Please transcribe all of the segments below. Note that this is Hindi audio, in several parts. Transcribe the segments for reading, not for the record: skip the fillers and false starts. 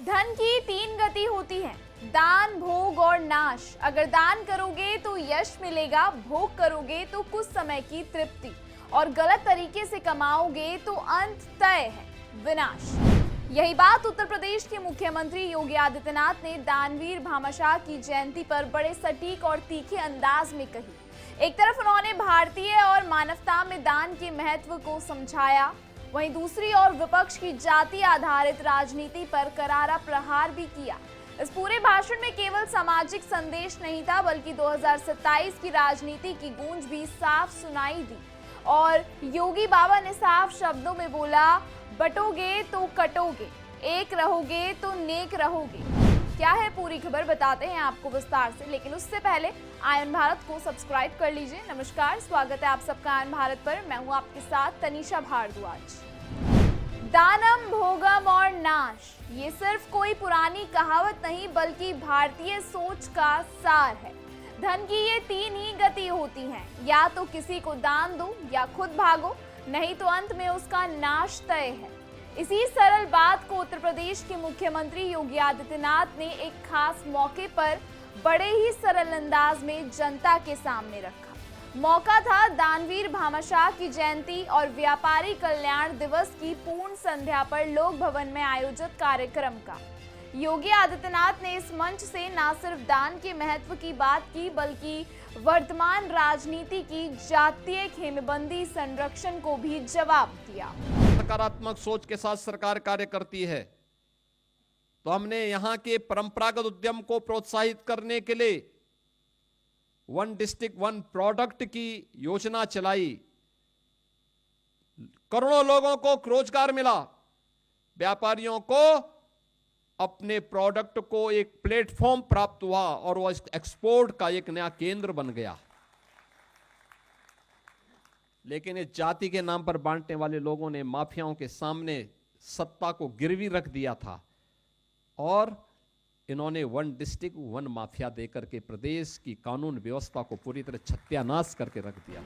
धन की तीन गति होती है, दान, भोग और नाश। अगर दान करोगे तो यश मिलेगा, भोग करोगे तो कुछ समय की तृप्ति, और गलत तरीके से कमाओगे तो अंत तय है, विनाश। यही बात उत्तर प्रदेश के मुख्यमंत्री योगी आदित्यनाथ ने दानवीर भामाशाह की जयंती पर बड़े सटीक और तीखे अंदाज में कही। एक तरफ उन्होंने भारतीय और मानवता में दान के महत्व को समझाया, वहीं दूसरी ओर विपक्ष की जाति आधारित राजनीति पर करारा प्रहार भी किया। इस पूरे भाषण में केवल सामाजिक संदेश नहीं था, बल्कि 2027 की राजनीति की गूंज भी साफ सुनाई दी। और योगी बाबा ने साफ शब्दों में बोला, बटोगे तो कटोगे, एक रहोगे तो नेक रहोगे। क्या है पूरी खबर, बताते हैं आपको विस्तार से, लेकिन उससे पहले आयन भारत को सब्सक्राइब कर लीजिए। नमस्कार, स्वागत है आप सबका आयन भारत पर। मैं हूं आपके साथ तनीषा भारद्वाज। दानम, भोगम और नाश, ये सिर्फ कोई पुरानी कहावत नहीं, बल्कि भारतीय सोच का सार है। धन की ये तीन ही गति होती हैं, या तो किसी को दान दो या खुद भागो, नहीं तो अंत में उसका नाश तय है। इसी सरल बात को उत्तर प्रदेश के मुख्यमंत्री योगी आदित्यनाथ ने एक खास मौके पर बड़े ही सरल अंदाज में जनता के सामने रखा। मौका था दानवीर भामाशाह की जयंती और व्यापारी कल्याण दिवस की पूर्ण संध्या पर लोक भवन में आयोजित कार्यक्रम का। योगी आदित्यनाथ ने इस मंच से न सिर्फ दान के महत्व की बात की, बल्कि वर्तमान राजनीति की जातीय खेमेबंदी संरक्षण को भी जवाब दिया। सकारात्मक सोच के साथ सरकार कार्य करती है, तो हमने यहाँ के परंपरागत उद्यम को प्रोत्साहित करने के लिए वन डिस्ट्रिक्ट वन प्रोडक्ट की योजना चलाई। करोड़ों लोगों को रोजगार मिला, व्यापारियों को अपने प्रोडक्ट को एक प्लेटफॉर्म प्राप्त हुआ और वो एक्सपोर्ट का एक नया केंद्र बन गया। लेकिन इस जाति के नाम पर बांटने वाले लोगों ने माफियाओं के सामने सत्ता को गिरवी रख दिया था और इन्होंने वन डिस्ट्रिक्ट वन माफिया देकर के प्रदेश की कानून व्यवस्था को पूरी तरह सत्यानाश करके रख दिया।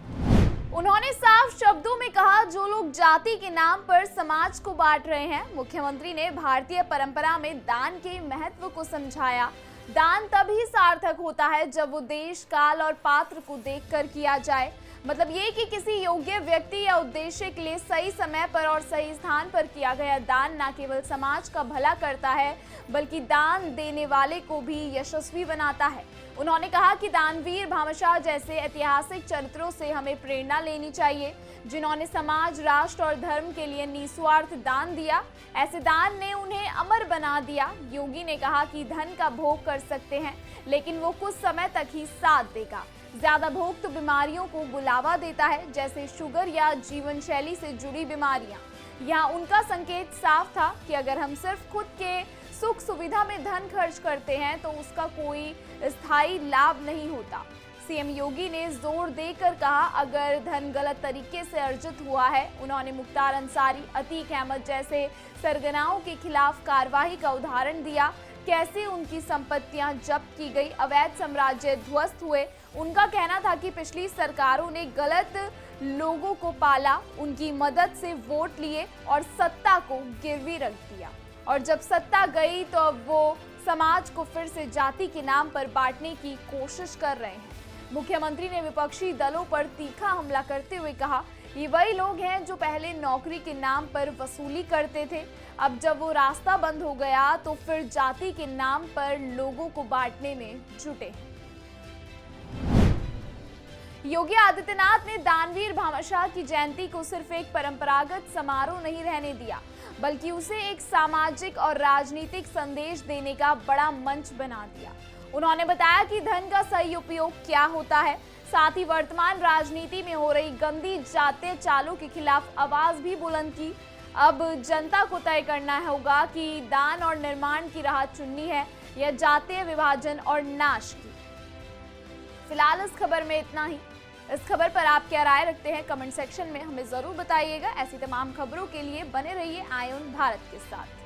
उन्होंने साफ शब्दों में कहा, जो लोग जाति के नाम पर समाज को बांट रहे हैं। मुख्यमंत्री ने भारतीय परंपरा में दान के महत्व को समझाया। दान तभी सार्थक होता है जब वो देश, काल और पात्र को देखकर किया जाए। मतलब ये कि किसी योग्य व्यक्ति या उद्देश्य के लिए सही समय पर और सही स्थान पर किया गया दान न केवल समाज का भला करता है, बल्कि दान देने वाले को भी यशस्वी बनाता है। उन्होंने कहा कि दानवीर भामाशाह जैसे ऐतिहासिक चरित्रों से हमें प्रेरणा लेनी चाहिए, जिन्होंने समाज, राष्ट्र और धर्म के लिए निस्वार्थ दान दिया। ऐसे दान ने उन्हें अमर बना दिया। योगी ने कहा कि धन का भोग कर सकते हैं, लेकिन वो कुछ समय तक ही साथ देगा। ज्यादा भोग तो बीमारियों को बुलावा देता है, जैसे शुगर या जीवन शैली से जुड़ी बीमारियां। यहाँ उनका संकेत साफ था कि अगर हम सिर्फ खुद के सुख सुविधा में धन खर्च करते हैं तो उसका कोई स्थायी लाभ नहीं होता। सीएम योगी ने जोर देकर कहा, अगर धन गलत तरीके से अर्जित हुआ है। उन्होंने मुख्तार अंसारी, अतीक अहमद जैसे सरगनाओं के खिलाफ कार्रवाई का उदाहरण दिया, कैसे उनकी संपत्तियां जब्त की गई, अवैध साम्राज्य ध्वस्त हुए। उनका कहना था कि पिछली सरकारों ने गलत लोगों को पाला, उनकी मदद से वोट लिए और सत्ता को गिरवी रख दिया, और जब सत्ता गई तो अब वो समाज को फिर से जाति के नाम पर बांटने की कोशिश कर रहे हैं। मुख्यमंत्री ने विपक्षी दलों पर तीखा हमला करते हुए कहा, ये वही लोग हैं जो पहले नौकरी के नाम पर वसूली करते थे, अब जब वो रास्ता बंद हो गया तो फिर जाति के नाम पर लोगों को बांटने में जुटे। योगी आदित्यनाथ ने दानवीर भामाशाह की जयंती को सिर्फ एक परंपरागत समारोह नहीं रहने दिया, बल्कि उसे एक सामाजिक और राजनीतिक संदेश देने का बड़ा मंच बना दिया। उन्होंने बताया कि धन का सही उपयोग क्या होता है, साथ ही वर्तमान राजनीति में हो रही गंदी जातीय चालों के खिलाफ आवाज भी बुलंद की। अब जनता को तय करना होगा कि दान और निर्माण की राह चुननी है या जातीय विभाजन और नाश की। फिलहाल इस खबर में इतना ही। इस खबर पर आप क्या राय रखते हैं, कमेंट सेक्शन में हमें जरूर बताइएगा। ऐसी तमाम खबरों के लिए बने रहिए आयन भारत के साथ।